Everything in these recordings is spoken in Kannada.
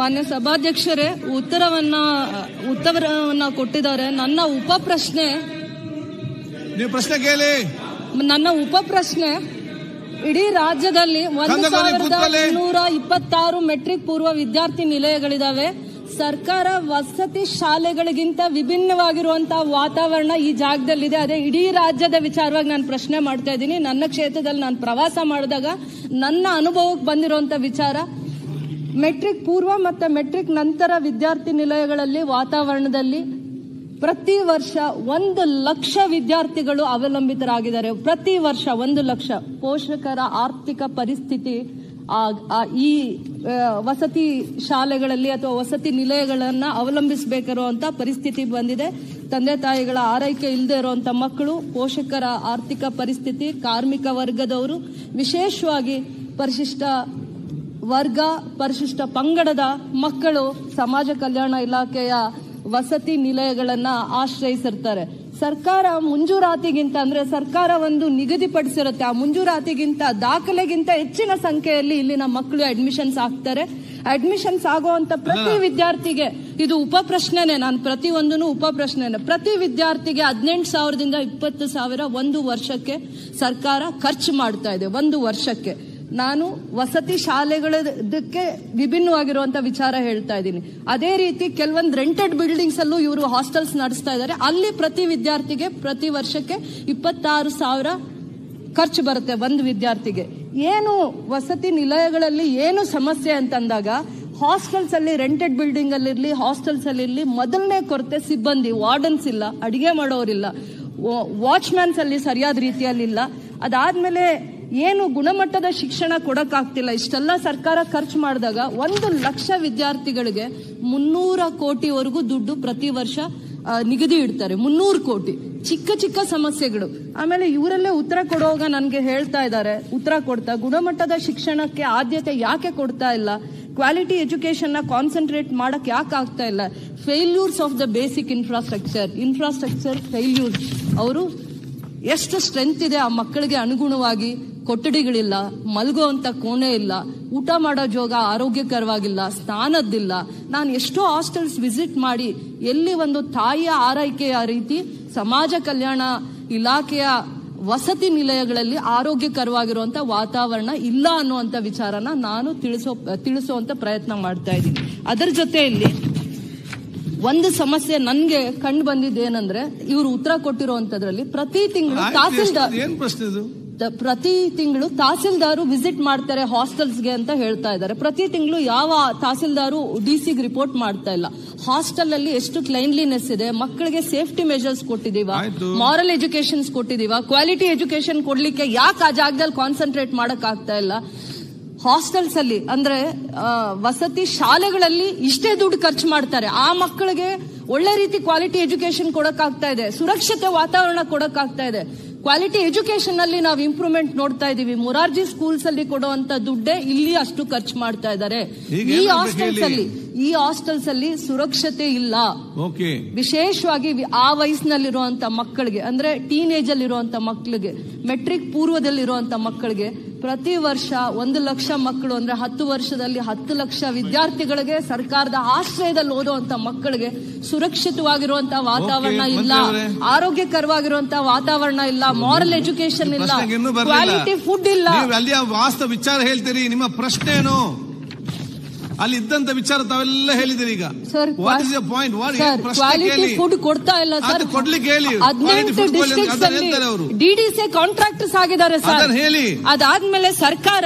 ಮಾನ್ಯ ಸಭಾಧ್ಯಕ್ಷರೇ, ಉತ್ತರವನ್ನ ಕೊಟ್ಟಿದ್ದಾರೆ. ನನ್ನ ಉಪ ಪ್ರಶ್ನೆ ಇಡೀ ರಾಜ್ಯದಲ್ಲಿ 1126 ಮೆಟ್ರಿಕ್ ಪೂರ್ವ ವಿದ್ಯಾರ್ಥಿ ನಿಲಯಗಳಿದಾವೆ. ಸರ್ಕಾರ ವಸತಿ ಶಾಲೆಗಳಿಗಿಂತ ವಿಭಿನ್ನವಾಗಿರುವಂತಹ ವಾತಾವರಣ ಈ ಜಾಗದಲ್ಲಿದೆ. ಅದೇ ಇಡೀ ರಾಜ್ಯದ ವಿಚಾರವಾಗಿ ನಾನು ಪ್ರಶ್ನೆ ಮಾಡ್ತಾ ಇದ್ದೀನಿ. ನನ್ನ ಕ್ಷೇತ್ರದಲ್ಲಿ ನಾನು ಪ್ರವಾಸ ಮಾಡಿದಾಗ ನನ್ನ ಅನುಭವಕ್ಕೆ ಬಂದಿರುವಂತ ವಿಚಾರ, ಮೆಟ್ರಿಕ್ ಪೂರ್ವ ಮತ್ತು ಮೆಟ್ರಿಕ್ ನಂತರ ವಿದ್ಯಾರ್ಥಿ ನಿಲಯಗಳಲ್ಲಿ ವಾತಾವರಣದಲ್ಲಿ ಪ್ರತಿ ವರ್ಷ 1 ಲಕ್ಷ ವಿದ್ಯಾರ್ಥಿಗಳು ಅವಲಂಬಿತರಾಗಿದ್ದಾರೆ. ಪ್ರತಿ ವರ್ಷ 1 ಲಕ್ಷ. ಪೋಷಕರ ಆರ್ಥಿಕ ಪರಿಸ್ಥಿತಿ ಈ ವಸತಿ ಶಾಲೆಗಳಲ್ಲಿ ಅಥವಾ ವಸತಿ ನಿಲಯಗಳನ್ನ ಅವಲಂಬಿಸಬೇಕಿರುವಂತ ಪರಿಸ್ಥಿತಿ ಬಂದಿದೆ. ತಂದೆ ತಾಯಿಗಳ ಆರೈಕೆ ಇಲ್ಲದೆ ಇರುವಂತ ಮಕ್ಕಳು, ಪೋಷಕರ ಆರ್ಥಿಕ ಪರಿಸ್ಥಿತಿ, ಕಾರ್ಮಿಕ ವರ್ಗದವರು, ವಿಶೇಷವಾಗಿ ಪರಿಶಿಷ್ಟ ವರ್ಗ, ಪರಿಶಿಷ್ಟ ಪಂಗಡದ ಮಕ್ಕಳು ಸಮಾಜ ಕಲ್ಯಾಣ ಇಲಾಖೆಯ ವಸತಿ ನಿಲಯಗಳನ್ನ ಆಶ್ರಯಿಸಿರ್ತಾರೆ. ಸರ್ಕಾರ ಮುಂಜೂರಾತಿಗಿಂತ, ಅಂದ್ರೆ ಸರ್ಕಾರ ಒಂದು ನಿಗದಿಪಡಿಸಿರುತ್ತೆ, ಆ ಮುಂಜೂರಾತಿಗಿಂತ ದಾಖಲೆಗಿಂತ ಹೆಚ್ಚಿನ ಸಂಖ್ಯೆಯಲ್ಲಿ ಇಲ್ಲಿನ ಮಕ್ಕಳು ಅಡ್ಮಿಷನ್ಸ್ ಆಗ್ತಾರೆ. ಅಡ್ಮಿಷನ್ಸ್ ಆಗುವಂತ ಪ್ರತಿ ವಿದ್ಯಾರ್ಥಿಗೆ, ಇದು ಉಪ ಪ್ರಶ್ನೆನೆ, ನಾನು ಪ್ರತಿಯೊಂದನ್ನು ಉಪ ಪ್ರಶ್ನೆನೆ, ಪ್ರತಿ ವಿದ್ಯಾರ್ಥಿಗೆ 18,000ದಿಂದ 20,000 1 ವರ್ಷಕ್ಕೆ ಸರ್ಕಾರ ಖರ್ಚು ಮಾಡ್ತಾ ಇದೆ. 1 ವರ್ಷಕ್ಕೆ. ನಾನು ವಸತಿ ಶಾಲೆಗಳದಕ್ಕೆ ವಿಭಿನ್ನವಾಗಿರುವಂತ ವಿಚಾರ ಹೇಳ್ತಾ ಇದ್ದೀನಿ. ಅದೇ ರೀತಿ ಕೆಲವೊಂದು ರೆಂಟೆಡ್ ಬಿಲ್ಡಿಂಗ್ಸ್ ಅಲ್ಲೂ ಇವರು ಹಾಸ್ಟೆಲ್ಸ್ ನಡೆಸ್ತಾ ಇದ್ದಾರೆ. ಅಲ್ಲಿ ಪ್ರತಿ ವಿದ್ಯಾರ್ಥಿಗೆ ಪ್ರತಿ ವರ್ಷಕ್ಕೆ 26,000 ಖರ್ಚು ಬರುತ್ತೆ ಒಂದು ವಿದ್ಯಾರ್ಥಿಗೆ. ಏನು ವಸತಿ ನಿಲಯಗಳಲ್ಲಿ ಏನು ಸಮಸ್ಯೆ ಅಂತಂದಾಗ, ಹಾಸ್ಟೆಲ್ಸ್ ಅಲ್ಲಿ, ರೆಂಟೆಡ್ ಬಿಲ್ಡಿಂಗ್ ಅಲ್ಲಿರ್ಲಿ, ಹಾಸ್ಟೆಲ್ಸ್ ಅಲ್ಲಿ ಮೊದಲನೇ ಕೊರತೆ ಸಿಬ್ಬಂದಿ, ವಾರ್ಡನ್ಸ್ ಇಲ್ಲ, ಅಡಿಗೆ ಮಾಡೋರಿಲ್ಲ, ವಾಚ್ಮ್ಯಾನ್ಸ್ ಅಲ್ಲಿ ಸರಿಯಾದ ರೀತಿಯಲ್ಲಿ ಇಲ್ಲ. ಅದಾದ್ಮೇಲೆ ಏನು ಗುಣಮಟ್ಟದ ಶಿಕ್ಷಣ ಕೊಡಕ್ಕಾಗ್ತಿಲ್ಲ. ಇಷ್ಟೆಲ್ಲ ಸರ್ಕಾರ ಖರ್ಚು ಮಾಡಿದಾಗ 1 ಲಕ್ಷ ವಿದ್ಯಾರ್ಥಿಗಳಿಗೆ 300 ಕೋಟಿವರೆಗೂ ದುಡ್ಡು ಪ್ರತಿ ವರ್ಷ ನಿಗದಿ ಇಡ್ತಾರೆ. 300 ಕೋಟಿ. ಚಿಕ್ಕ ಚಿಕ್ಕ ಸಮಸ್ಯೆಗಳು. ಆಮೇಲೆ ಇವರಲ್ಲೇ ಉತ್ತರ ಕೊಡುವಾಗ ನನಗೆ ಹೇಳ್ತಾ ಇದ್ದಾರೆ, ಉತ್ತರ ಕೊಡ್ತಾ, ಗುಣಮಟ್ಟದ ಶಿಕ್ಷಣಕ್ಕೆ ಆದ್ಯತೆ ಯಾಕೆ ಕೊಡ್ತಾ ಇಲ್ಲ, ಕ್ವಾಲಿಟಿ ಎಜುಕೇಶನ್ ನ ಕಾನ್ಸಂಟ್ರೇಟ್ ಮಾಡಕ್ ಯಾಕೆ ಆಗ್ತಾ ಇಲ್ಲ, failures of the basic infrastructure failures. ಅವರು ಎಷ್ಟು ಸ್ಟ್ರೆಂತ್ ಇದೆ ಆ ಮಕ್ಕಳಿಗೆ ಅನುಗುಣವಾಗಿ ಕೊಠಡಿಗಳಿಲ್ಲ, ಮಲಗುವಂತ ಕೋಣೆ ಇಲ್ಲ, ಊಟ ಮಾಡೋ ಜಾಗ ಆರೋಗ್ಯಕರವಾಗಿಲ್ಲ, ಸ್ನಾನದ್ದಿಲ್ಲ. ನಾನು ಎಷ್ಟೋ ಹಾಸ್ಟೆಲ್ಸ್ ವಿಸಿಟ್ ಮಾಡಿ ಎಲ್ಲಿ ಒಂದು ತಾಯಿಯ ಆರೈಕೆಯ ರೀತಿ ಸಮಾಜ ಕಲ್ಯಾಣ ಇಲಾಖೆಯ ವಸತಿ ನಿಲಯಗಳಲ್ಲಿ ಆರೋಗ್ಯಕರವಾಗಿರುವಂತ ವಾತಾವರಣ ಇಲ್ಲ ಅನ್ನುವಂತ ವಿಚಾರನ ನಾನು ತಿಳಿಸುವಂತ ಪ್ರಯತ್ನ ಮಾಡ್ತಾ ಇದ್ದೀನಿ. ಅದರ ಜೊತೆಯಲ್ಲಿ ಒಂದು ಸಮಸ್ಯೆ ನನ್ಗೆ ಕಂಡು ಬಂದಿದ್ದೇನೆಂದ್ರೆ, ಇವರು ಉತ್ತರ ಕೊಟ್ಟಿರುವಂತದ್ರಲ್ಲಿ ಪ್ರತಿ ತಿಂಗಳು ತಹಸೀಲ್ದಾರು ವಿಸಿಟ್ ಮಾಡ್ತಾರೆ ಹಾಸ್ಟೆಲ್ಸ್ಗೆ ಅಂತ ಹೇಳ್ತಾ ಇದ್ದಾರೆ. ಪ್ರತಿ ತಿಂಗಳು ಯಾವ ತಹಸೀಲ್ದಾರು ಡಿಸಿಗೆ ರಿಪೋರ್ಟ್ ಮಾಡ್ತಾ ಇಲ್ಲ. ಹಾಸ್ಟೆಲ್ ಅಲ್ಲಿ ಎಷ್ಟು ಕ್ಲೈನ್ಲಿನೆಸ್ ಇದೆ, ಮಕ್ಕಳಿಗೆ ಸೇಫ್ಟಿ ಮೆಜರ್ಸ್ ಕೊಟ್ಟಿದೀವ, ಮಾರಲ್ ಎಜುಕೇಶನ್ಸ್ ಕೊಟ್ಟಿದೀವ, ಕ್ವಾಲಿಟಿ ಎಜುಕೇಶನ್ ಕೊಡ್ಲಿಕ್ಕೆ ಯಾಕೆ ಆ ಜಾಗದಲ್ಲಿ ಕಾನ್ಸಂಟ್ರೇಟ್ ಮಾಡಕ್ ಆಗ್ತಾ ಇಲ್ಲ. ಹಾಸ್ಟೆಲ್ಸ್ ಅಲ್ಲಿ ಅಂದ್ರೆ ವಸತಿ ಶಾಲೆಗಳಲ್ಲಿ ಇಷ್ಟೇ ದುಡ್ಡು ಖರ್ಚು ಮಾಡ್ತಾರೆ. ಆ ಮಕ್ಕಳಿಗೆ ಒಳ್ಳೆ ರೀತಿ ಕ್ವಾಲಿಟಿ ಎಜುಕೇಶನ್ ಕೊಡಕ್ಕಾಗ್ತಾ ಇದೆ, ಸುರಕ್ಷಿತ ವಾತಾವರಣ ಕೊಡಕ್ಕಾಗ್ತಾ ಇದೆ. ಕ್ವಾಲಿಟಿ ಎಜುಕೇಶನ್ ಅಲ್ಲಿ ನಾವು ಇಂಪ್ರೂವ್ಮೆಂಟ್ ನೋಡ್ತಾ ಇದೀವಿ. ಮೊರಾರ್ಜಿ ಸ್ಕೂಲ್ಸ್ ಅಲ್ಲಿ ಕೊಡುವಂತ ದುಡ್ಡೇ ಇಲ್ಲಿ ಅಷ್ಟು ಖರ್ಚು ಮಾಡ್ತಾ ಇದ್ದಾರೆ. ಈ ಹಾಸ್ಟೆಲ್ಸ್ ಅಲ್ಲಿ ಸುರಕ್ಷತೆ ಇಲ್ಲ. ವಿಶೇಷವಾಗಿ ಆ ವಯಸ್ಸಿನಲ್ಲಿರುವಂತ ಮಕ್ಕಳಿಗೆ, ಅಂದ್ರೆ ಟೀನೇಜ್ ಅಲ್ಲಿರುವಂತ ಮಕ್ಕಳಿಗೆ, ಮೆಟ್ರಿಕ್ ಪೂರ್ವದಲ್ಲಿರುವಂತ ಮಕ್ಕಳಿಗೆ ಪ್ರತಿ ವರ್ಷ 1 ಲಕ್ಷ ಮಕ್ಕಳು, ಅಂದ್ರೆ 10 ವರ್ಷದಲ್ಲಿ 10 ಲಕ್ಷ ವಿದ್ಯಾರ್ಥಿಗಳಿಗೆ, ಸರ್ಕಾರದ ಆಶ್ರಯದಲ್ಲಿ ಓದುವಂತ ಮಕ್ಕಳಿಗೆ ಸುರಕ್ಷಿತವಾಗಿರುವಂತಹ ವಾತಾವರಣ ಇಲ್ಲ, ಆರೋಗ್ಯಕರವಾಗಿರುವಂತಹ ವಾತಾವರಣ ಇಲ್ಲ, ಮಾರಲ್ ಎಜುಕೇಶನ್ ಇಲ್ಲ, ಕ್ವಾಲಿಟಿ ಫುಡ್ ಇಲ್ಲ. ಅಲ್ಲಿ ವಾಸ್ತವ ವಿಚಾರ ಹೇಳ್ತೀರಿ. ನಿಮ್ಮ ಪ್ರಶ್ನೆ ಏನು? ಅಲ್ಲಿ ಇದ್ದಂತ ವಿಚಾರ ತಾವೆಲ್ಲ ಹೇಳಿದಿರಿ. ಈಗ ಕ್ವಾಲಿಟಿ ಫುಡ್ ಕೊಡ್ತಾ ಇಲ್ಲ ಸರ್. ಕೊಡ್ಲಿಕ್ಕೆ ಹೇಳಿ. 18 ಡಿಸ್ಟ್ರಿಕ್ಟ್ಸ್ ಅಲ್ಲಿ ಡಿಡಿಸಿ ಕಾಂಟ್ರಾಕ್ಟರ್ಸ್ ಆಗಿದ್ದಾರೆ ಸರ್. ಹೇಳಿ. ಅದಾದ್ಮೇಲೆ ಸರ್ಕಾರ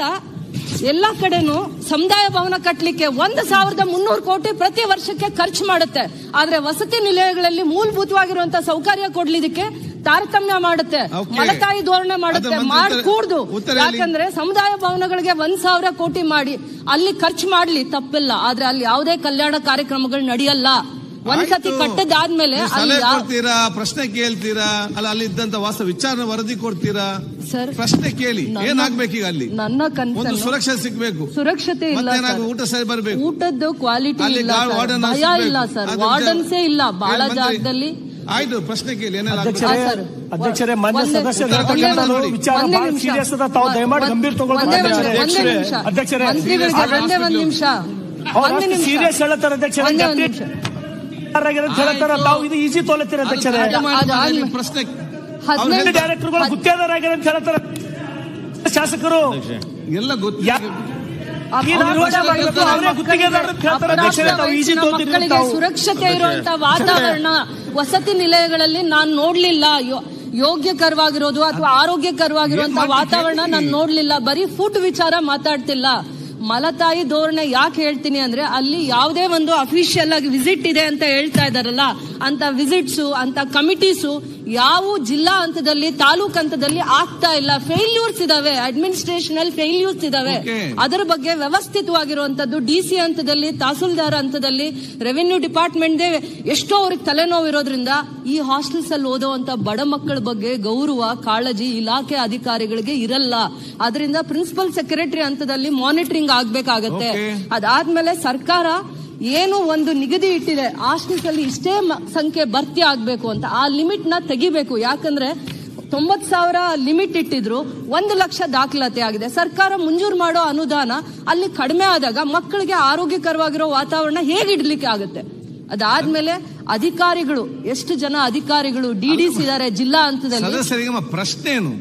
ಎಲ್ಲಾ ಕಡೆನೂ ಸಮುದಾಯ ಭವನ ಕಟ್ಟಲಿಕ್ಕೆ 1,300 ಕೋಟಿ ಪ್ರತಿ ವರ್ಷಕ್ಕೆ ಖರ್ಚು ಮಾಡುತ್ತೆ. ಆದ್ರೆ ವಸತಿ ನಿಲಯಗಳಲ್ಲಿ ಮೂಲಭೂತವಾಗಿರುವಂತಹ ಸೌಕರ್ಯ ಕೊಡ್ಲಿಕ್ಕೆ ತಾರತಮ್ಯ ಮಾಡುತ್ತೆ, ಮಲತಾಯಿ ಧೋರಣೆ ಮಾಡುತ್ತೆ. ಮಾಡಕೂಡ್ದು. ಯಾಕಂದ್ರೆ ಸಮುದಾಯ ಭವನಗಳಿಗೆ 1,000 ಕೋಟಿ ಮಾಡಿ ಅಲ್ಲಿ ಖರ್ಚು ಮಾಡ್ಲಿ, ತಪ್ಪಿಲ್ಲ. ಆದ್ರೆ ಅಲ್ಲಿ ಯಾವುದೇ ಕಲ್ಯಾಣ ಕಾರ್ಯಕ್ರಮಗಳು ನಡೆಯಲ್ಲ. ಒಂದ್ಸತಿ ಕಟ್ಟದಾದ್ಮೇಲೆ ಪ್ರಶ್ನೆ ಕೇಳ್ತೀರಾ, ಅಲ್ಲಿ ಇದ್ದಂತ ವಾಸ ವಿಚಾರ ವರದಿ ಕೊಡ್ತೀರಾ, ಪ್ರಶ್ನೆ ಕೇಳಿ. ಏನಾಗ್ಬೇಕು ಈಗ ಅಲ್ಲಿ? ನನ್ನ ಕನ್ಸರ್ನ್ ಸುರಕ್ಷತೆ ಸಿಗ್ಬೇಕು, ಸುರಕ್ಷತೆ ಇಲ್ಲ, ಊಟ ಸರಿ ಬರ್ಬೇಕು, ಊಟದ್ದು ಕ್ವಾಲಿಟಿ ಇಲ್ಲ, ಭಯ ಇಲ್ಲ ಸರ್, ವಾರ್ಡನ್ಸೇ ಇಲ್ಲ. ಬಹಳ ಜಾಗದಲ್ಲಿ ಆಯ್ತು, ಪ್ರಶ್ನೆ ಕೇಳಿ. ಅಧ್ಯಕ್ಷರೇ, ಮಾನ್ಯ ಸದಸ್ಯರ ವಿಚಾರ ಬಹಳ ಸೀರಿಯಸ್ ಅದ, ತಾವು ದಯಮಾಡಿ ಗಂಭೀರ ತಗೊಳ್ಳಿ. ಅಧ್ಯಕ್ಷರೇ, ಸೀರಿಯಸ್ ಹೇಳತ್ತಾರ ಅಧ್ಯಕ್ಷರೇ, ಹೇಳ್ತಾರ ತಾವು ಇದು ಈಸಿ ತೋಲತ್ತೀರ ಅಧ್ಯಕ್ಷರೇ. ಡೈರೆಕ್ಟರ್ಗಳು ಗುತ್ತೇದಾರಾಗ್ಯಾರ ಅಂತ ಹೇಳ್ತಾರ ಶಾಸಕರು ಎಲ್ಲ ಗೊತ್ತು. ಮಕ್ಕಳಿಗೆ ಸುರಕ್ಷತೆ ಇರುವಂತ ವಾತಾವರಣ ವಸತಿ ನಿಲಯಗಳಲ್ಲಿ ನಾನು ನೋಡ್ಲಿಲ್ಲ. ಯೋಗ್ಯಕರವಾಗಿರೋದು ಅಥವಾ ಆರೋಗ್ಯಕರವಾಗಿರುವಂತ ವಾತಾವರಣ ನಾನು ನೋಡ್ಲಿಲ್ಲ. ಬರೀ ಫುಡ್ ವಿಚಾರ ಮಾತಾಡ್ತಿಲ್ಲ. ಮಲತಾಯಿ ಧೋರಣೆ ಯಾಕೆ ಹೇಳ್ತೀನಿ ಅಂದ್ರೆ, ಅಲ್ಲಿ ಯಾವುದೇ ಒಂದು ಅಫಿಷಿಯಲ್ ಆಗಿ ವಿಸಿಟ್ ಇದೆ ಅಂತ ಹೇಳ್ತಾ ಇದಾರಲ್ಲ, ಅಂತ ವಿಸಿಟ್ಸು ಅಂತ ಕಮಿಟೀಸು ಯಾವ ಜಿಲ್ಲಾ ಹಂತದಲ್ಲಿ ತಾಲೂಕ್ ಹಂತದಲ್ಲಿ ಆಗ್ತಾ ಇಲ್ಲ. ಫೇಲ್ಯೂರ್ಸ್ ಇದಾವೆ, ಅಡ್ಮಿನಿಸ್ಟ್ರೇಷನಲ್ ಫೇಲ್ಯೂರ್ಸ್ ಇದಾವೆ. ಅದರ ಬಗ್ಗೆ ವ್ಯವಸ್ಥಿತವಾಗಿರುವಂತದ್ದು ಡಿಸಿ ಹಂತದಲ್ಲಿ, ತಹಸೀಲ್ದಾರ್ ಹಂತದಲ್ಲಿ, ರೆವಿನ್ಯೂ ಡಿಪಾರ್ಟ್ಮೆಂಟ್ ಎಷ್ಟೋ ಅವ್ರಿಗೆ ತಲೆನೋವು ಇರೋದ್ರಿಂದ ಈ ಹಾಸ್ಟೆಲ್ಸ್ ಅಲ್ಲಿ ಓದುವಂತ ಬಡ ಮಕ್ಕಳ ಬಗ್ಗೆ ಗೌರವ ಕಾಳಜಿ ಇಲಾಖೆ ಅಧಿಕಾರಿಗಳಿಗೆ ಇರಲ್ಲ. ಅದರಿಂದ ಪ್ರಿನ್ಸಿಪಲ್ ಸೆಕ್ರೆಟರಿ ಹಂತದಲ್ಲಿ ಮಾನಿಟರಿಂಗ್ ಆಗ್ಬೇಕಾಗತ್ತೆ. ಅದಾದ್ಮೇಲೆ ಸರ್ಕಾರ ಏನು ಒಂದು ನಿಗದಿ ಇಟ್ಟಿದೆ, ಹಾಸ್ಟೆಲ್ಸ್ ಅಲ್ಲಿ ಇಷ್ಟೇ ಸಂಖ್ಯೆ ಭರ್ತಿ ಆಗ್ಬೇಕು ಅಂತ, ಆ ಲಿಮಿಟ್ ನ ತೆಗಿಬೇಕು. ಯಾಕಂದ್ರೆ 90,000 ಲಿಮಿಟ್ ಇಟ್ಟಿದ್ರು, 1 ಲಕ್ಷ ದಾಖಲಾತಿ ಆಗಿದೆ. ಸರ್ಕಾರ ಮಂಜೂರು ಮಾಡೋ ಅನುದಾನ ಅಲ್ಲಿ ಕಡಿಮೆ ಆದಾಗ ಮಕ್ಕಳಿಗೆ ಆರೋಗ್ಯಕರವಾಗಿರೋ ವಾತಾವರಣ ಹೇಗೆ ಇಡ್ಲಿಕ್ಕೆ ಆಗುತ್ತೆ? ಅದಾದ್ಮೇಲೆ ಅಧಿಕಾರಿಗಳು, ಎಷ್ಟು ಜನ ಅಧಿಕಾರಿಗಳು ಡಿಡಿಸಿ ಇದಾರೆ ಜಿಲ್ಲಾ ಹಂತದಲ್ಲಿ? ಸದಸ್ಯರಿಗೆ ಪ್ರಶ್ನೆ ಏನು?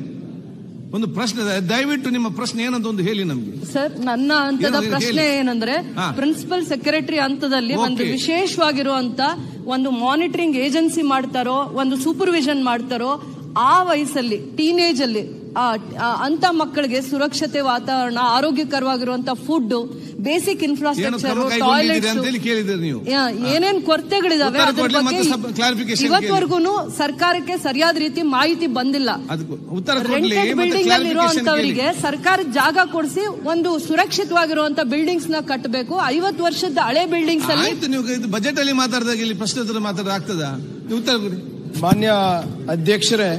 ಒಂದು ಪ್ರಶ್ನೆ, ದಯವಿಟ್ಟು ನಿಮ್ಮ ಪ್ರಶ್ನೆ ಏನಂತ ಒಂದು ಹೇಳಿ ನಮ್ಗೆ. ಸರ್, ನನ್ನ ಹಂತದ ಪ್ರಶ್ನೆ ಏನಂದ್ರೆ, ಪ್ರಿನ್ಸಿಪಲ್ ಸೆಕ್ರೆಟರಿ ಹಂತದಲ್ಲಿ ಒಂದು ವಿಶೇಷವಾಗಿರುವಂತ ಒಂದು ಮಾನಿಟರಿಂಗ್ ಏಜೆನ್ಸಿ ಮಾಡ್ತಾರೋ, ಒಂದು ಸೂಪರ್ವಿಷನ್ ಮಾಡ್ತಾರೋ, ಆ ವಯಸ್ಸಲ್ಲಿ ಟೀನೇಜ್ ಅಲ್ಲಿ ಅಂತ ಮಕ್ಕಳಿಗೆ ಸುರಕ್ಷತೆ ವಾತಾವರಣ, ಆರೋಗ್ಯಕರವಾಗಿರುವಂತ ಫುಡ್, ಬೇಸಿಕ್ ಇನ್ಫ್ರಾಸ್ಟ್ರಕ್ಚರ್, ಟಾಯ್ಲೆಟ್ಸ್, ಏನೇನ್ ಕೊರತೆಗಳಿದಾವೆ ಅದ್ರ ಬಗ್ಗೆ ಇವತ್ತವರೆಗೂ ಸರ್ಕಾರಕ್ಕೆ ಸರಿಯಾದ ರೀತಿ ಮಾಹಿತಿ ಬಂದಿಲ್ಲ. ರೆಂಟೆಡ್ ಬಿಲ್ಡಿಂಗ್ ಅಲ್ಲಿ ಇರುವಂತವರಿಗೆ ಸರ್ಕಾರ ಜಾಗ ಕೊಡಿಸಿ ಒಂದು ಸುರಕ್ಷಿತವಾಗಿರುವಂತ ಬಿಲ್ಡಿಂಗ್ಸ್ ನ ಕಟ್ಟಬೇಕು. 50 ವರ್ಷದ ಹಳೆ ಬಿಲ್ಡಿಂಗ್ಸ್ ಅಲ್ಲಿ ಬಜೆಟ್ ಅಲ್ಲಿ ಮಾತಾಡಿದಾಗ ಇಲ್ಲಿ ಪ್ರಶ್ನೆ ಮಾತಾಡ ಆಗ್ತದ? ಉತ್ತರ ಕೊಡಿ. ಮಾನ್ಯ ಅಧ್ಯಕ್ಷರೇ,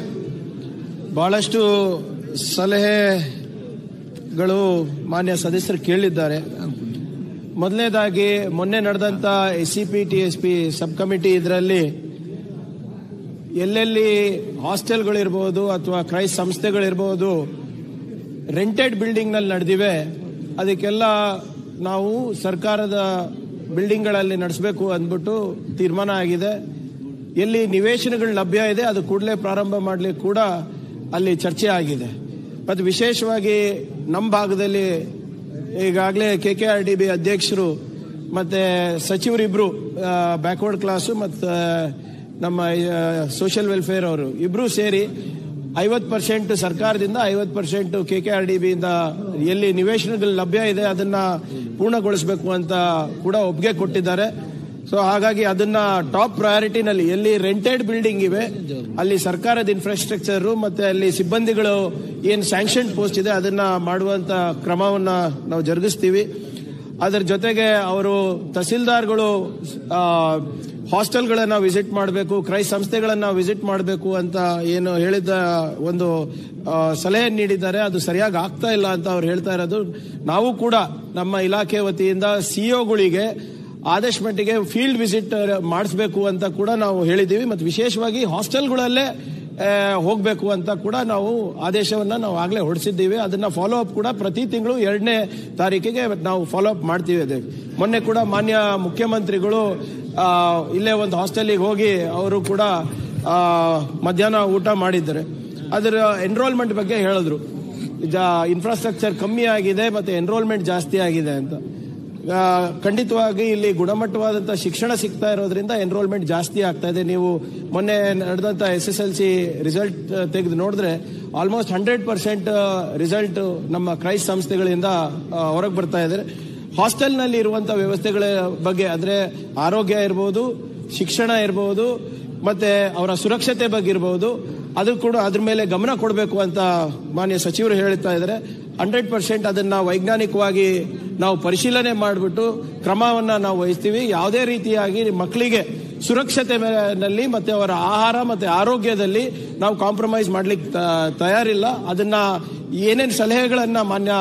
ಬಹಳಷ್ಟು ಸಲಹೆಗಳು ಮಾನ್ಯ ಸದಸ್ಯರು ಕೇಳಿದ್ದಾರೆ. ಮೊದಲನೇದಾಗಿ ಮೊನ್ನೆ ನಡೆದಂತ SCP TSP ಸಬ್ ಕಮಿಟಿ ಇದರಲ್ಲಿ ಎಲ್ಲೆಲ್ಲಿ ಹಾಸ್ಟೆಲ್ಗಳಿರ್ಬೋದು ಅಥವಾ ಕ್ರೈಸ್ಟ್ ಸಂಸ್ಥೆಗಳಿರ್ಬೋದು ರೆಂಟೆಡ್ ಬಿಲ್ಡಿಂಗ್ ನಲ್ಲಿ ನಡೆದಿವೆ, ಅದಕ್ಕೆಲ್ಲ ನಾವು ಸರ್ಕಾರದ ಬಿಲ್ಡಿಂಗ್ಗಳಲ್ಲಿ ನಡೆಸಬೇಕು ಅಂದ್ಬಿಟ್ಟು ತೀರ್ಮಾನ ಆಗಿದೆ. ಎಲ್ಲಿ ನಿವೇಶನಗಳು ಲಭ್ಯ ಇದೆ ಅದು ಕೂಡಲೇ ಪ್ರಾರಂಭ ಮಾಡಲಿಕ್ಕೆ ಕೂಡ ಅಲ್ಲಿ ಚರ್ಚೆ ಆಗಿದೆ. ಮತ್ತು ವಿಶೇಷವಾಗಿ ನಮ್ಮ ಭಾಗದಲ್ಲಿ ಈಗಾಗಲೇ KKRDB ಅಧ್ಯಕ್ಷರು ಮತ್ತೆ ಸಚಿವರಿಬ್ರು, ಬ್ಯಾಕ್ವರ್ಡ್ ಕ್ಲಾಸು ಮತ್ತು ನಮ್ಮ ಸೋಷಿಯಲ್ ವೆಲ್ಫೇರ್ ಅವರು ಇಬ್ರು ಸೇರಿ 50% ಸರ್ಕಾರದಿಂದ 50% KKRDB ಇಂದ ಎಲ್ಲಿ ನಿವೇಶನಗಳು ಲಭ್ಯ ಇದೆ ಅದನ್ನ ಪೂರ್ಣಗೊಳಿಸಬೇಕು ಅಂತ ಕೂಡ ಒಪ್ಪಿಗೆ ಕೊಟ್ಟಿದ್ದಾರೆ. ಸೊ ಹಾಗಾಗಿ ಅದನ್ನ ಟಾಪ್ ಪ್ರಯಾರಿಟಿನಲ್ಲಿ ಎಲ್ಲಿ ರೆಂಟೆಡ್ ಬಿಲ್ಡಿಂಗ್ ಇವೆ ಅಲ್ಲಿ ಸರ್ಕಾರದ ಇನ್ಫ್ರಾಸ್ಟ್ರಕ್ಚರ್ ಮತ್ತೆ ಅಲ್ಲಿ ಸಿಬ್ಬಂದಿಗಳು ಏನ್ ಸ್ಯಾಂಕ್ಷನ್ ಪೋಸ್ಟ್ ಇದೆ ಅದನ್ನ ಮಾಡುವಂತ ಕ್ರಮವನ್ನ ನಾವು ಜರುಗಿಸ್ತೀವಿ. ಅದರ ಜೊತೆಗೆ ಅವರು ತಹಸೀಲ್ದಾರ್ಗಳು ಹಾಸ್ಟೆಲ್ಗಳನ್ನ ವಿಸಿಟ್ ಮಾಡಬೇಕು, ಕ್ರೈಸ್ಟ್ ಸಂಸ್ಥೆಗಳನ್ನ ವಿಸಿಟ್ ಮಾಡಬೇಕು ಅಂತ ಏನು ಹೇಳಿದ ಒಂದು ಸಲಹೆ ನೀಡಿದ್ದಾರೆ. ಅದು ಸರಿಯಾಗಿ ಆಗ್ತಾ ಇಲ್ಲ ಅಂತ ಅವ್ರು ಹೇಳ್ತಾ ಇರೋದು. ನಾವು ಕೂಡ ನಮ್ಮ ಇಲಾಖೆ ವತಿಯಿಂದ ಸಿಇಒಗಳಿಗೆ ಆದಷ್ಟು ಮಟ್ಟಿಗೆ ಫೀಲ್ಡ್ ವಿಸಿಟ್ ಮಾಡಿಸಬೇಕು ಅಂತ ಕೂಡ ನಾವು ಹೇಳಿದ್ದೀವಿ. ಮತ್ತು ವಿಶೇಷವಾಗಿ ಹಾಸ್ಟೆಲ್ಗಳಲ್ಲೇ ಹೋಗಬೇಕು ಅಂತ ಕೂಡ ನಾವು ಆದೇಶವನ್ನ ನಾವು ಆಗಲೇ ಹೊರಡಿಸಿದ್ದೀವಿ. ಅದನ್ನ ಫಾಲೋ ಅಪ್ ಕೂಡ ಪ್ರತಿ ತಿಂಗಳು 2ನೇ ತಾರೀಕಿಗೆ ನಾವು ಫಾಲೋ ಅಪ್ ಮಾಡ್ತೀವಿ. ಮೊನ್ನೆ ಕೂಡ ಮಾನ್ಯ ಮುಖ್ಯಮಂತ್ರಿಗಳು ಇಲ್ಲೇ ಒಂದು ಹಾಸ್ಟೆಲಿಗೆ ಹೋಗಿ ಅವರು ಕೂಡ ಮಧ್ಯಾಹ್ನ ಊಟ ಮಾಡಿದ್ದಾರೆ. ಅದರ ಎನ್ರೋಲ್ಮೆಂಟ್ ಬಗ್ಗೆ ಹೇಳಿದ್ರು. ಇನ್ಫ್ರಾಸ್ಟ್ರಕ್ಚರ್ ಕಮ್ಮಿ ಆಗಿದೆ ಮತ್ತೆ ಎನ್ರೋಲ್ಮೆಂಟ್ ಜಾಸ್ತಿ ಆಗಿದೆ ಅಂತ. ಖಂಡಿತವಾಗಿ ಇಲ್ಲಿ ಗುಣಮಟ್ಟವಾದಂತಹ ಶಿಕ್ಷಣ ಸಿಗ್ತಾ ಇರೋದ್ರಿಂದ ಎನ್ರೋಲ್ಮೆಂಟ್ ಜಾಸ್ತಿ ಆಗ್ತಾ ಇದೆ. ನೀವು ಮೊನ್ನೆ ನಡೆದಂತ SSLC ರಿಸಲ್ಟ್ ತೆಗೆದು ನೋಡಿದ್ರೆ ಆಲ್ಮೋಸ್ಟ್ 100% ರಿಸಲ್ಟ್ ನಮ್ಮ ಕ್ರೈಸ್ಟ್ ಸಂಸ್ಥೆಗಳಿಂದ ಹೊರಗೆ ಬರ್ತಾ ಇದೆ. ಹಾಸ್ಟೆಲ್ ನಲ್ಲಿ ಇರುವಂತಹ ವ್ಯವಸ್ಥೆಗಳ ಬಗ್ಗೆ ಅಂದ್ರೆ ಆರೋಗ್ಯ ಇರಬಹುದು, ಶಿಕ್ಷಣ ಇರಬಹುದು, ಮತ್ತೆ ಅವರ ಸುರಕ್ಷತೆ ಬಗ್ಗೆ ಇರಬಹುದು, ಅದು ಕೂಡ ಅದ್ರ ಮೇಲೆ ಗಮನ ಕೊಡಬೇಕು ಅಂತ ಮಾನ್ಯ ಸಚಿವರು ಹೇಳ್ತಾ ಇದ್ದಾರೆ. 100% ಅದನ್ನ ವೈಜ್ಞಾನಿಕವಾಗಿ ನಾವು ಪರಿಶೀಲನೆ ಮಾಡಿಬಿಟ್ಟು ಕ್ರಮವನ್ನ ನಾವು ವಹಿಸ್ತೀವಿ. ಯಾವುದೇ ರೀತಿಯಾಗಿ ಮಕ್ಕಳಿಗೆ ಸುರಕ್ಷತೆ ನಲ್ಲಿ ಮತ್ತೆ ಅವರ ಆಹಾರ ಮತ್ತೆ ಆರೋಗ್ಯದಲ್ಲಿ ನಾವು ಕಾಂಪ್ರಮೈಸ್ ಮಾಡ್ಲಿಕ್ಕೆ ತಯಾರಿಲ್ಲ. ಅದನ್ನ ಏನೇನು ಸಲಹೆಗಳನ್ನ ಮಾನ್ಯ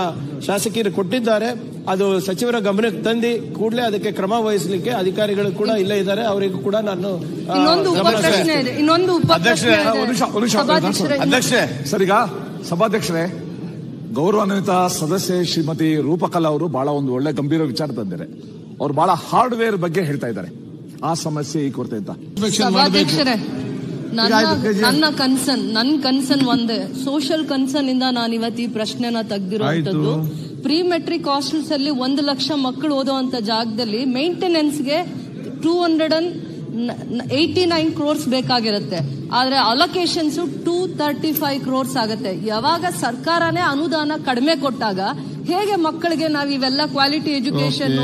ಶಾಸಕರು ಕೊಟ್ಟಿದ್ದಾರೆ ಅದು ಸಚಿವರ ಗಮನಕ್ಕೆ ತಂದು ಕೂಡಲೇ ಅದಕ್ಕೆ ಕ್ರಮ ವಹಿಸಲಿಕ್ಕೆ ಅಧಿಕಾರಿಗಳು ಕೂಡ ಇಲ್ಲೇ ಇದ್ದಾರೆ. ಅವರಿಗೂ ಕೂಡ ನಾನು ಅಧ್ಯಕ್ಷರೇ ಸರಿಗ ಸಭಾಧ್ಯಕ್ಷರೇ, ಗೌರವಾನ್ವಿತ ಸದಸ್ಯೆ ಶ್ರೀಮತಿ ರೂಪಕಲಾ ಅವರು ಬಹಳ ಒಂದು ಒಳ್ಳೆ ಗಂಭೀರ ವಿಚಾರ ತಂದಿದ್ದಾರೆ. ಅವ್ರು ಬಹಳ ಹಾರ್ಡ್ವೇರ್ ಬಗ್ಗೆ ಹೇಳ್ತಾ ಇದ್ದಾರೆ, ಆ ಸಮಸ್ಯೆ ಈ ಕೊರತೆ ಅಂತ. ಸಭಾಧ್ಯಕ್ಷರೇ, ನನ್ನ ಕನ್ಸರ್ನ್ ಒಂದೇ, ಸೋಷಿಯಲ್ ಕನ್ಸರ್ನ್ ಇಂದ ನಾನು ಇವತ್ತು ಈ ಪ್ರಶ್ನೆನ ತೆಗೆದಿರುವಂತದ್ದು. ಪ್ರೀ ಮೆಟ್ರಿಕ್ ಹಾಸ್ಟೆಲ್ಸ್ ಅಲ್ಲಿ 1 ಲಕ್ಷ ಮಕ್ಕಳು ಓದುವಂತ ಜಾಗದಲ್ಲಿ ಮೇಂಟೆನೆನ್ಸ್ಗೆ 289 crores ಬೇಕಾಗಿರುತ್ತೆ. ಆದ್ರೆ ಅಲೋಕೇಶನ್ಸ್ 235 crores ಆಗುತ್ತೆ. ಯಾವಾಗ ಸರ್ಕಾರನೇ ಅನುದಾನ ಕಡಿಮೆ ಕೊಟ್ಟಾಗ ಹೇಗೆ ಮಕ್ಕಳಿಗೆ ನಾವು ಇವೆಲ್ಲ ಕ್ವಾಲಿಟಿ ಎಜುಕೇಶನ್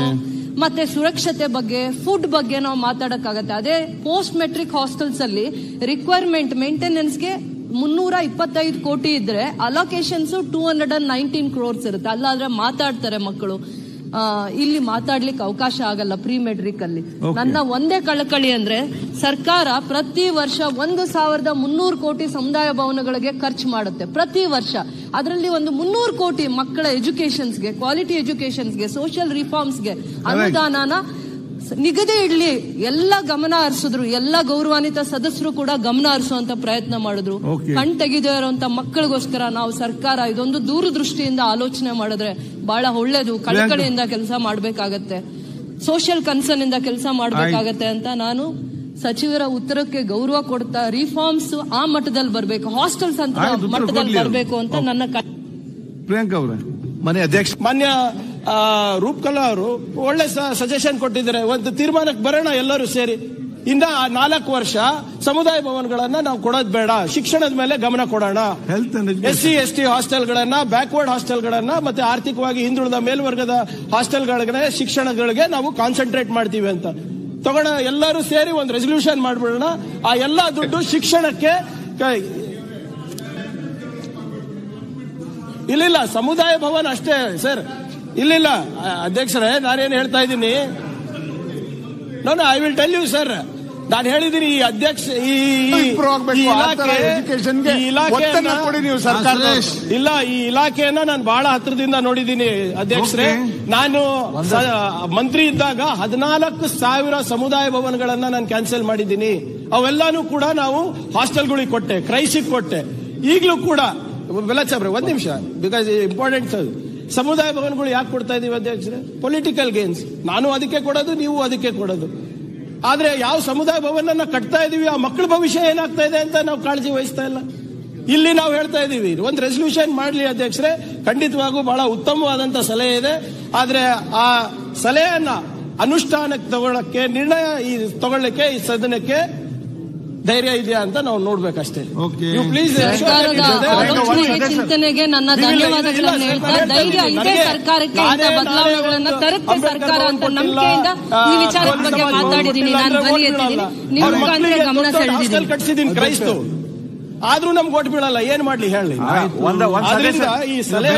ಮತ್ತೆ ಸುರಕ್ಷತೆ ಬಗ್ಗೆ, ಫುಡ್ ಬಗ್ಗೆ ನಾವು ಮಾತಾಡಕ್ಕಾಗತ್ತೆ? ಅದೇ ಪೋಸ್ಟ್ ಮೆಟ್ರಿಕ್ ಹಾಸ್ಟೆಲ್ಸ್ ಅಲ್ಲಿ ರಿಕ್ವೈರ್ಮೆಂಟ್ ಮೇಂಟೆನೆನ್ಸ್ಗೆ 325 ಕೋಟಿ ಇದ್ರೆ ಅಲೋಕೇಶನ್ಸ್ 219 crores ಇರುತ್ತೆ. ಅಲ್ಲಾದ್ರೆ ಮಾತಾಡ್ತಾರೆ ಮಕ್ಕಳು, ಇಲ್ಲಿ ಮಾತಾಡ್ಲಿಕ್ಕೆ ಅವಕಾಶ ಆಗಲ್ಲ ಪ್ರೀ ಮೆಟ್ರಿಕ್ ಅಲ್ಲಿ. ನನ್ನ ಒಂದೇ ಕಳಕಳಿ ಅಂದ್ರೆ ಸರ್ಕಾರ ಪ್ರತಿ ವರ್ಷ 1300 ಕೋಟಿ ಸಮುದಾಯ ಭವನಗಳಿಗೆ ಖರ್ಚು ಮಾಡುತ್ತೆ ಪ್ರತಿ ವರ್ಷ. ಅದರಲ್ಲಿ ಒಂದು 300 ಕೋಟಿ ಮಕ್ಕಳ ಎಜುಕೇಶನ್ಸ್ಗೆ, ಕ್ವಾಲಿಟಿ ಎಜುಕೇಶನ್ಸ್ಗೆ, ಸೋಷಿಯಲ್ ರಿಫಾರ್ಮ್ಸ್ಗೆ ಅನುದಾನನ ನಿಗದಿ ಇಡ್ಲಿ. ಎಲ್ಲ ಗಮನ ಹರಿಸಿದ್ರು, ಎಲ್ಲ ಗೌರವಾನ್ವಿತ ಸದಸ್ಯರು ಕೂಡ ಗಮನ ಹರಿಸುವಂತ ಪ್ರಯತ್ನ ಮಾಡಿದ್ರು. ಕಣ್ ತೆಗೆದೇ ಇರುವಂತ ಮಕ್ಕಳಿಗೋಸ್ಕರ ನಾವು ಸರ್ಕಾರ ಇದೊಂದು ದೂರದೃಷ್ಟಿಯಿಂದ ಆಲೋಚನೆ ಮಾಡಿದ್ರೆ ಬಹಳ ಒಳ್ಳೇದು. ಕಳಕಳಿಯಿಂದ ಕೆಲಸ ಮಾಡ್ಬೇಕಾಗತ್ತೆ, ಸೋಷಿಯಲ್ ಕನ್ಸರ್ನ್ ಇಂದ ಕೆಲಸ ಮಾಡ್ಬೇಕಾಗತ್ತೆ ಅಂತ ನಾನು ಸಚಿವರ ಉತ್ತರಕ್ಕೆ ಗೌರವ ಕೊಡ್ತಾ, ರಿಫಾರ್ಮ್ಸ್ ಆ ಮಟ್ಟದಲ್ಲಿ ಬರಬೇಕು, ಹಾಸ್ಟೆಲ್ಸ್ ಅಂತ ಮಟ್ಟದಲ್ಲಿ ಬರಬೇಕು ಅಂತ ನನ್ನ ಪ್ರಿಯಾಂಕಾ ಅವರೇ. ಮನೆ ಅಧ್ಯಕ್ಷ ಮಾನ್ಯ ರೂಪಕಲಾ ಅವರು ಒಳ್ಳೆ ಸಜೆಷನ್ ಕೊಟ್ಟಿದ್ದಾರೆ. ಒಂದು ತೀರ್ಮಾನಕ್ಕೆ ಬರೋಣ ಎಲ್ಲರೂ ಸೇರಿ. ಇನ್ನ 4 ವರ್ಷ ಸಮುದಾಯ ಭವನಗಳನ್ನ ನಾವು ಕೊಡೋದು ಬೇಡ, ಶಿಕ್ಷಣದ ಮೇಲೆ ಗಮನ ಕೊಡೋಣ. SC ST ಹಾಸ್ಟೆಲ್ಗಳನ್ನ, ಬ್ಯಾಕ್ವರ್ಡ್ ಹಾಸ್ಟೆಲ್ಗಳನ್ನ ಮತ್ತೆ ಆರ್ಥಿಕವಾಗಿ ಹಿಂದುಳಿದ ಮೇಲ್ವರ್ಗದ ಹಾಸ್ಟೆಲ್ಗಳಿಗೆ, ಶಿಕ್ಷಣಗಳಿಗೆ ನಾವು ಕಾನ್ಸಂಟ್ರೇಟ್ ಮಾಡ್ತೀವಿ ಅಂತ ತಗೋಣ. ಎಲ್ಲರೂ ಸೇರಿ ಒಂದು ರೆಸಲ್ಯೂಷನ್ ಮಾಡ್ಬಿಡೋಣ. ಆ ಎಲ್ಲಾ ದುಡ್ಡು ಶಿಕ್ಷಣಕ್ಕೆ ಇಲ್ಲ ಸಮುದಾಯ ಭವನ ಅಷ್ಟೇ ಸರ್. ಇಲ್ಲ ಅಧ್ಯಕ್ಷರೇ, ನಾನೇನು ಹೇಳ್ತಾ ಇದ್ದೀನಿ, I will tell you sir. ನಾನು ಹೇಳಿದ್ದೀನಿ ಈ ಅಧ್ಯಕ್ಷ ಈ ಇಲಾಖೆಯನ್ನ ನಾನು ಬಹಳ ಹತ್ರದಿಂದ ನೋಡಿದ್ದೀನಿ ಅಧ್ಯಕ್ಷರೇ. ನಾನು ಮಂತ್ರಿ ಇದ್ದಾಗ 14,000 ಸಮುದಾಯ ಭವನಗಳನ್ನ ನಾನು ಕ್ಯಾನ್ಸಲ್ ಮಾಡಿದ್ದೀನಿ. ಅವೆಲ್ಲಾನು ಕೂಡ ನಾವು ಹಾಸ್ಟೆಲ್ಗಳಿಗೆ ಕೊಟ್ಟೆ, ಕ್ರೈಸಿಗೆ ಕೊಟ್ಟೆ. ಈಗಲೂ ಕೂಡ ಬೆಲಚಾಬ್ರೆ ಒಂದ್ ನಿಮಿಷ, ಬಿಕಾಸ್ ಇಂಪಾರ್ಟೆಂಟ್. ಸಮುದಾಯ ಭವನಗಳು ಯಾಕೆ ಕೊಡ್ತಾ ಇದೀವಿ ಅಧ್ಯಕ್ಷರೇ? Political gains. ನಾನು ಅದಕ್ಕೆ ಕೊಡೋದು, ನೀವು ಅದಕ್ಕೆ ಕೊಡೋದು. ಆದ್ರೆ ಯಾವ ಸಮುದಾಯ ಭವನ ಕಟ್ತಾ ಇದೀವಿ, ಆ ಮಕ್ಕಳ ಭವಿಷ್ಯ ಏನಾಗ್ತಾ ಇದೆ ಅಂತ ನಾವು ಕಾಳಜಿ ವಹಿಸ್ತಾ ಇಲ್ಲ. ಇಲ್ಲಿ ನಾವು ಹೇಳ್ತಾ ಇದೀವಿ ಒಂದು ರೆಸಲ್ಯೂಷನ್ ಮಾಡ್ಲಿ ಅಧ್ಯಕ್ಷರೇ. ಖಂಡಿತವಾಗೂ ಬಹಳ ಉತ್ತಮವಾದಂತ ಸಲಹೆ ಇದೆ. ಆದ್ರೆ ಆ ಸಲಹೆಯನ್ನ ಅನುಷ್ಠಾನಕ್ಕೆ ತಗೊಳ್ಳಕ್ಕೆ, ನಿರ್ಣಯ ತಗೊಳ್ಳಿಕ್ಕೆ ಈ ಸದನಕ್ಕೆ ಧೈರ್ಯ ಇದೆಯಾ ಅಂತ ನಾವು ನೋಡ್ಬೇಕಷ್ಟೇ. ಪ್ಲೀಸ್ ಚಿಂತನೆಗೆ ನನ್ನ ಧನ್ಯವಾದಗಳನ್ನು ಹೇಳ್ತಾ, ಧೈರ್ಯ ಇದೆ ಸರ್ಕಾರಕ್ಕೆ, ಇಂಥ ಬದಲಾವಣೆಗಳನ್ನ ತರುತ್ತೆ ಸರ್ಕಾರ ಅಂತ ನಂಬಿಕೆಯಿಂದ ಈ ವಿಚಾರದ ಬಗ್ಗೆ ಮಾತಾಡಿದ್ದೀನಿ, ನಾನು ಧ್ವನಿ ಎತ್ತಿದ್ದೀನಿ, ನಿಮ್ಮ ಮುಖಾಂತರ ಗಮನ ಸೆಳೆದಿದ್ದೀನಿ. ಕಟ್ಸಿದ್ದೀನಿ ಕ್ರೈಸ್ತು, ಆದ್ರೂ ನಮ್ಗೆ ಓಟ್ ಬೀಳಲ್ಲ, ಏನ್ ಮಾಡ್ಲಿ ಹೇಳಿ. ಈ ಸಲಹೆ